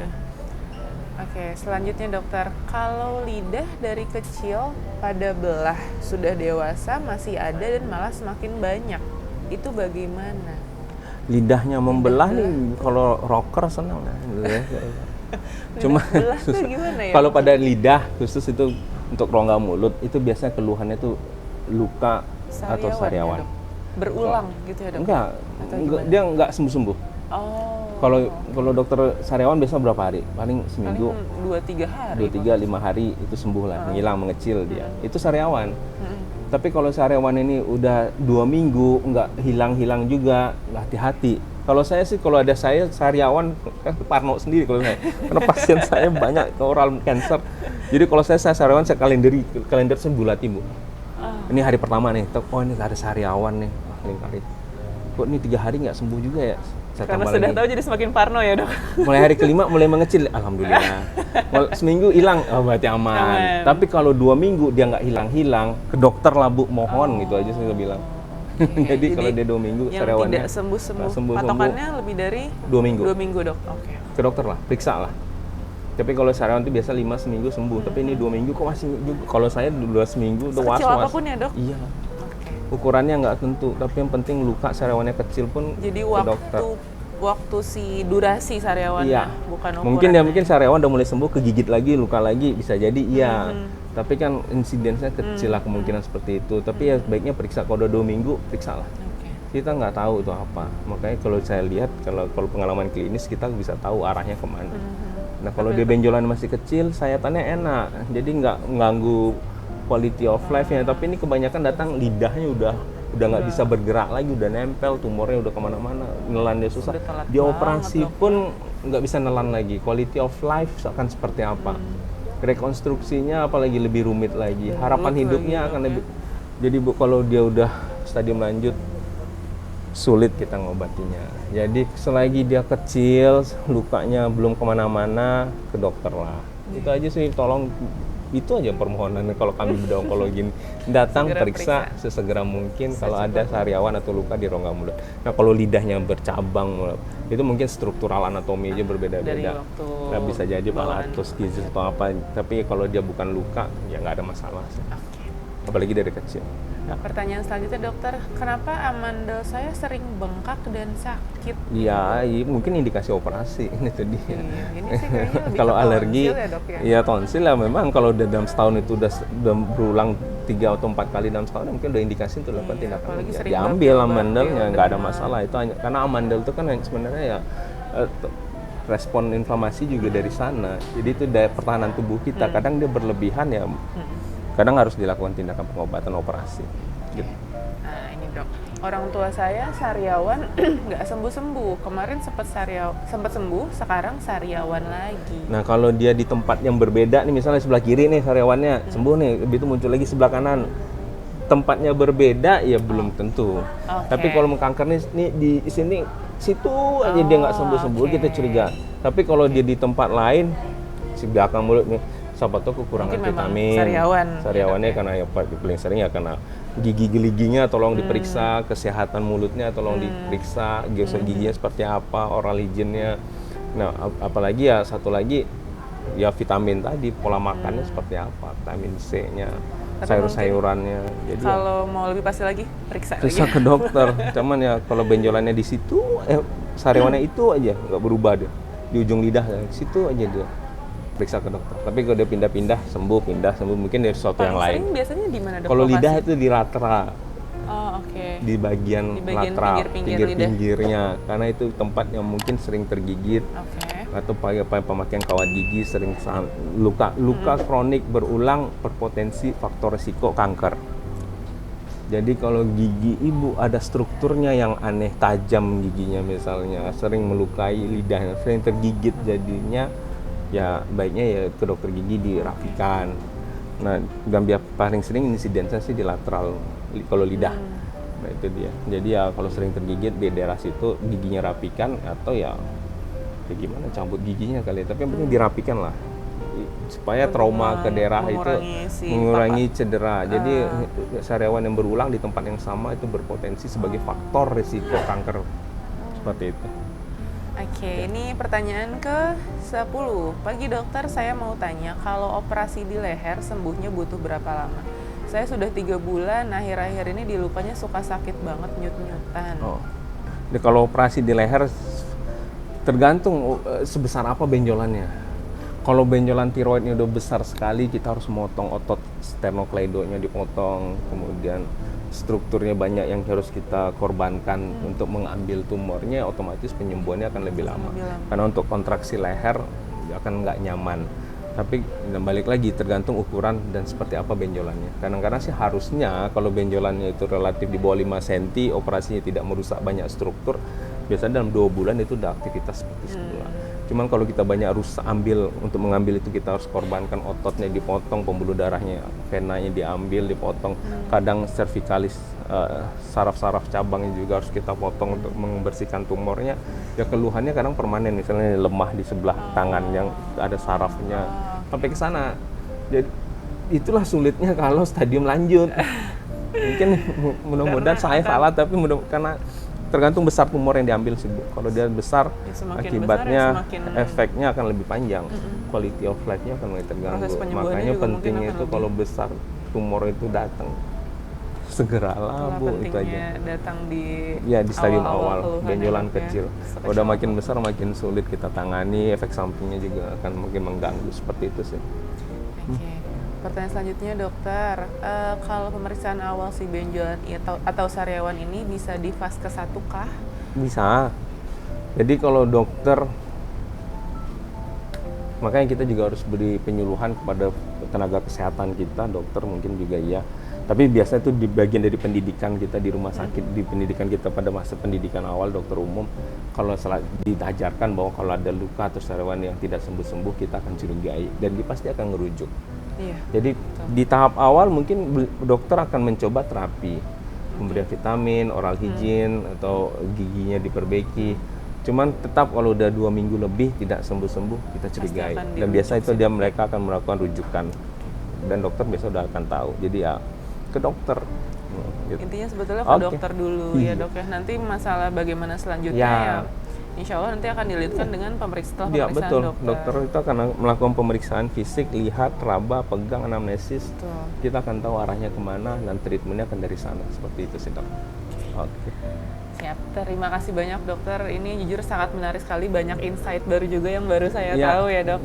Oke, selanjutnya dokter, kalau lidah dari kecil pada belah sudah dewasa masih ada dan malah semakin banyak, itu bagaimana? Lidahnya membelah nih, kalau rocker senang. Cuma belah tuh gimana ya? kalau pada lidah khusus itu untuk rongga mulut itu biasanya keluhannya tuh luka atau sariawan. Ya, Dok? Berulang gitu ya, Dok? Enggak, dia enggak sembuh-sembuh. Kalau dokter sariawan biasa berapa hari? Paling seminggu. 2-3 hari. 2-3-5 hari itu sembuh lah, menghilang, mengecil dia. Itu sariawan. Tapi kalau sariawan ini udah 2 minggu nggak hilang-hilang juga, hati-hati. Kalau saya sih, kalau ada saya sariawan, parno sendiri kalau saya. Karena pasien saya banyak oral cancer. Jadi kalau saya sariawan, saya kalender saya bulati, Bu. Ini hari pertama nih, oh ini ada sariawan nih, kali. Kok ini 3 hari nggak sembuh juga ya? Saya karena sudah tahu jadi semakin parno ya, Dok. Mulai hari kelima mulai mengecil, alhamdulillah. Seminggu hilang, oh berarti aman. Tapi kalau 2 minggu dia nggak hilang-hilang, ke dokter lah, Bu, mohon gitu aja saya bilang. Jadi kalau dia 2 minggu sariawannya tidak sembuh-sembuh, patokannya lebih dari 2 minggu. 2 minggu, Dok. Oke. Ke dokter lah, periksa lah. Tapi kalau sariawan itu biasa 5 seminggu sembuh, tapi ini 2 minggu kok masih juga. Kalau saya 2 seminggu udah was-was. Sekecil apapun ya, Dok? Iya. Ukurannya nggak tentu, tapi yang penting luka sariawannya kecil pun jadi ke dokter. waktu si durasi sariawannya, bukan ukuran. Mungkin sariawan udah mulai sembuh, kegigit lagi, luka lagi, bisa jadi iya. Tapi kan insidensnya kecil lah, kemungkinan seperti itu. Tapi ya baiknya periksa, kalau udah 2 minggu periksa lah. Kita nggak tahu itu apa. Makanya kalau saya lihat, kalau pengalaman klinis kita bisa tahu arahnya kemana. Nah kalau dia benjolan masih kecil, sayatannya enak, jadi nggak mengganggu quality of life-nya. Tapi ini kebanyakan datang lidahnya udah nggak bisa bergerak lagi, udah nempel, tumornya udah kemana-mana, nelan dia susah. Dia operasi pun nggak bisa nelan lagi. Quality of life akan seperti apa? Rekonstruksinya apalagi lebih rumit lagi. Harapan hidupnya akan lebih. Jadi Bu, kalau dia udah stadium lanjut, sulit kita ngobatinya. Jadi selagi dia kecil, lukanya belum kemana-mana, ke dokter lah. Itu aja sih, tolong. Itu aja permohonan kalau kami bedonkologi, datang periksa sesegera mungkin kalau ada sariawan atau luka di rongga mulut. Nah kalau lidahnya bercabang, itu mungkin struktural anatomi aja berbeda-beda. Nggak bisa jadi palatus, gizi atau apa. Tapi kalau dia bukan luka, ya nggak ada masalah sih. Apalagi dari kecil. Nah, pertanyaan selanjutnya, dokter, kenapa amandel saya sering bengkak dan sakit? Iya, mungkin indikasi operasi itu dia. Ini sih kayaknya lebih kalau ke alergi, tonsil ya, Dok, ya? Iya tonsil lah memang. Kalau dalam setahun itu udah berulang 3 atau 4 kali dalam setahun, mungkin udah indikasi untuk lakukan tindakan. Diambil amandelnya, nggak ada masalah. Itu hanya karena amandel itu kan sebenarnya ya respon inflamasi juga dari sana. Jadi itu daya pertahanan tubuh kita. Kadang dia berlebihan ya. Kadang harus dilakukan tindakan pengobatan operasi. Gitu. Nah ini, Dok, Orang tua saya sariawan nggak sembuh-sembuh. Kemarin sempat sembuh, sekarang sariawan lagi. Nah, kalau dia di tempat yang berbeda nih, misalnya sebelah kiri nih sariawannya sembuh nih, begitu muncul lagi sebelah kanan. Tempatnya berbeda ya belum tentu. Tapi kalau kanker nih di sini situ aja dia nggak sembuh-sembuh, kita curiga. Tapi kalau dia di tempat lain, si belakang mulut nih, siapa tahu kekurangan vitamin. Sariawannya karena ya paling sering ya karena gigi-giginya tolong diperiksa, kesehatan mulutnya tolong diperiksa, gosok giginya seperti apa, oral hygiene-nya. Nah, apalagi ya satu lagi ya vitamin tadi, pola makannya seperti apa, vitamin C-nya, sayur-sayurannya. Jadi kalau mau lebih pasti lagi periksa ke dokter. Cuman ya kalau benjolannya di situ, sariawannya itu aja nggak berubah dia, di ujung lidah situ aja dia. Periksa ke dokter. Tapi kalau dia pindah-pindah sembuh, mungkin dari sesuatu yang lain. Biasanya di mana, Dok? Kalau lidah itu di lateral. Oh, di bagian lateral, pinggir-pinggirnya, karena itu tempat yang mungkin sering tergigit. Atau pemakaian kawat gigi sering luka kronik berulang berpotensi faktor risiko kanker. Jadi kalau gigi ibu ada strukturnya yang aneh, tajam giginya misalnya, sering melukai lidahnya, sering tergigit jadinya, ya baiknya ya ke dokter gigi dirapikan. Nah, dan paling sering insidensnya sih di lateral kalau lidah. Nah, itu dia. Jadi ya kalau sering tergigit di daerah situ giginya rapikan, atau ya gimana cabut giginya kali ya. Tapi yang penting dirapikan lah supaya trauma ke daerah itu mengurangi cedera. Jadi sariawan yang berulang di tempat yang sama itu berpotensi sebagai faktor risiko kanker. Seperti itu. Ini pertanyaan ke-10. Pagi dokter, saya mau tanya, kalau operasi di leher sembuhnya butuh berapa lama? Saya sudah 3 bulan, akhir-akhir ini di lukanya suka sakit banget, nyut-nyutan. Jadi kalau operasi di leher tergantung sebesar apa benjolannya. Kalau benjolan tiroidnya udah besar sekali, kita harus motong otot sternocleidonya, dipotong, kemudian strukturnya banyak yang harus kita korbankan untuk mengambil tumornya, otomatis penyembuhannya akan lebih lama. Karena untuk kontraksi leher akan nggak nyaman. Tapi balik lagi tergantung ukuran dan seperti apa benjolannya. Kadang-kadang sih harusnya kalau benjolannya itu relatif di bawah 5 cm, operasinya tidak merusak banyak struktur, biasanya dalam 2 bulan itu udah aktivitas seperti semula. Cuman kalau kita banyak untuk mengambil itu kita harus korbankan ototnya dipotong, pembuluh darahnya, venanya diambil, dipotong. Kadang cervicalis, saraf-saraf cabangnya juga harus kita potong untuk membersihkan tumornya. Ya keluhannya kadang permanen, misalnya lemah di sebelah tangan yang ada sarafnya sampai ke sana. Jadi itulah sulitnya kalau stadium lanjut. Mungkin mudah-mudahan saya salah, tapi karena tergantung besar tumor yang diambil sih Bu. Kalau dia besar, akibatnya efeknya akan lebih panjang, quality of life-nya akan lebih terganggu. Makanya pentingnya itu kalau besar tumor itu datang segeralah Bu, itu aja. Datang di stadium awal benjolan kecil. Udah makin besar makin sulit kita tangani, efek sampingnya juga akan makin mengganggu, seperti itu sih. Pertanyaan selanjutnya dokter, kalau pemeriksaan awal si benjolan atau sariawan ini bisa di fase ke-1 kah? Bisa. Jadi kalau dokter, makanya kita juga harus beri penyuluhan kepada tenaga kesehatan kita, dokter mungkin juga iya. Tapi biasanya itu di bagian dari pendidikan kita di rumah sakit, di pendidikan kita pada masa pendidikan awal dokter umum, kalau diajarkan bahwa kalau ada luka atau sariawan yang tidak sembuh-sembuh, kita akan curigai dan dia pasti akan ngerujuk. Jadi di tahap awal mungkin dokter akan mencoba terapi, pemberian vitamin, oral hygiene, atau giginya diperbaiki. Cuman tetap kalau udah 2 minggu lebih tidak sembuh-sembuh, kita curigai. Dan biasa itu mereka akan melakukan rujukan dan dokter biasa udah akan tahu. Jadi ya ke dokter. Gitu. Intinya sebetulnya ke dokter dulu ya dok ya. Nanti masalah bagaimana selanjutnya ya insya Allah nanti akan dilihatkan dengan pemeriksaan betul. dokter. Dokter itu akan melakukan pemeriksaan fisik, lihat, raba, pegang, anamnesis. Betul. Kita akan tahu arahnya kemana dan treatmentnya akan dari sana. Seperti itu sih dok. Siap, terima kasih banyak dokter. Ini jujur sangat menarik sekali, banyak insight baru juga yang baru saya tahu ya dok.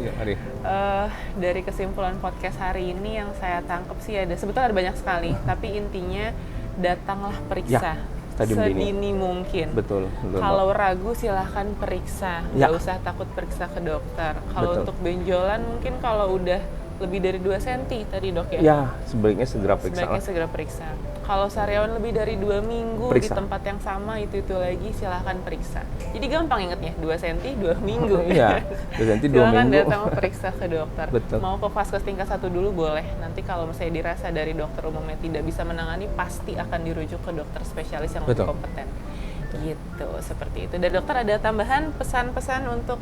Dari kesimpulan podcast hari ini yang saya tangkap sih sebetulnya ada banyak sekali, tapi intinya datanglah periksa. Sedini mungkin. Betul. Kalau ragu silahkan periksa, nggak usah takut periksa ke dokter. Kalau untuk benjolan mungkin kalau udah lebih dari 2 cm tadi dok ya? Ya, sebaiknya segera periksa. Kalau sariawan lebih dari 2 minggu Periksa. di tempat yang sama itu lagi, silahkan periksa. Jadi gampang ingetnya, 2 cm 2 minggu. Iya, 2 cm 2 Silahkan minggu. datang periksa ke dokter. Betul. Mau ke vaskes tingkat 1 dulu boleh. Nanti kalau misalnya dirasa dari dokter umumnya tidak bisa menangani, pasti akan dirujuk ke dokter spesialis yang lebih Betul. kompeten. Gitu, seperti itu. Dan dokter ada tambahan pesan-pesan untuk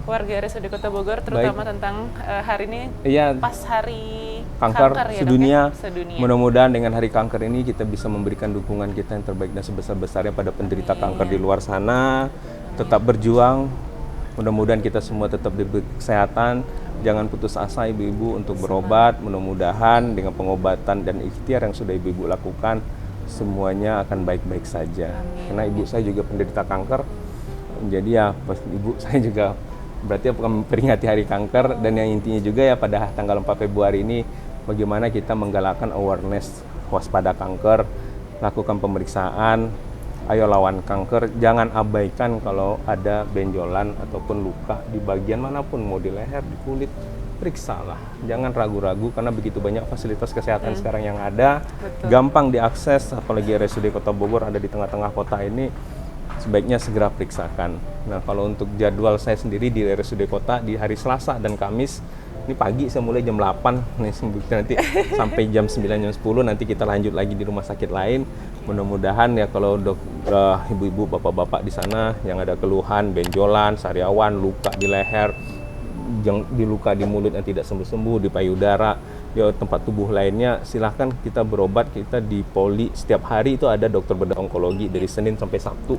warga RSUD Kota Bogor, terutama tentang hari ini, Iya, pas hari kanker ya, sedunia. Dok, ya? Sedunia. Mudah-mudahan dengan hari kanker ini kita bisa memberikan dukungan kita yang terbaik dan sebesar-besarnya pada penderita kanker di luar sana. Tetap berjuang. Mudah-mudahan kita semua tetap diberi kesehatan. Jangan putus asa ibu-ibu untuk berobat. Mudah-mudahan dengan pengobatan dan ikhtiar yang sudah ibu-ibu lakukan, semuanya akan baik-baik saja. Karena ibu saya juga penderita kanker. Jadi ya pas ibu saya juga berarti memperingati hari kanker, dan yang intinya juga ya pada tanggal 4 Februari ini bagaimana kita menggalakkan awareness waspada kanker, lakukan pemeriksaan, ayo lawan kanker, jangan abaikan kalau ada benjolan ataupun luka di bagian manapun, mau di leher, di kulit, periksalah, jangan ragu-ragu karena begitu banyak fasilitas kesehatan sekarang yang ada. Betul. Gampang diakses, apalagi RSUD Kota Bogor ada di tengah-tengah kota ini. Sebaiknya segera periksakan. Nah, kalau untuk jadwal saya sendiri di RSUD Kota di hari Selasa dan Kamis, ini pagi saya mulai jam 8, nanti sampai jam 9, jam 10, nanti kita lanjut lagi di rumah sakit lain. Mudah-mudahan ya kalau ibu-ibu, bapak-bapak di sana yang ada keluhan, benjolan, sariawan, luka di leher, di luka di mulut yang tidak sembuh-sembuh, di payudara, di tempat tubuh lainnya, silahkan kita berobat. Kita di Poli setiap hari itu ada dokter bedah onkologi dari Senin sampai Sabtu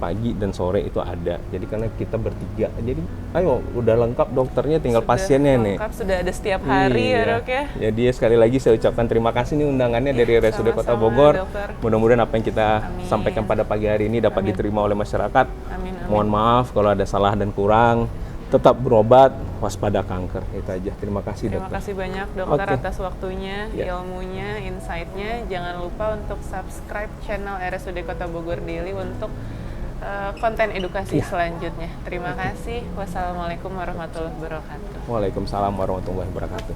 pagi dan sore itu ada. Jadi karena kita bertiga, jadi ayo udah lengkap dokternya, tinggal Sudah pasiennya nih. lengkap, sudah ada setiap hari ya Dok ya. Jadi sekali lagi saya ucapkan terima kasih nih undangannya dari RSUD Kota Sama-sama, Bogor. dokter. Mudah-mudahan apa yang kita Amin. sampaikan pada pagi hari ini dapat diterima oleh masyarakat. Amin, amin. Mohon maaf kalau ada salah dan kurang. Tetap berobat, waspada kanker. Itu aja. Terima kasih Terima dokter. kasih banyak dokter Oke. atas waktunya, Ya. ilmunya, insight-nya. Jangan lupa untuk subscribe channel RSUD Kota Bogor Daily untuk konten edukasi selanjutnya. Terima kasih. Wassalamualaikum warahmatullahi wabarakatuh. Waalaikumsalam warahmatullahi wabarakatuh.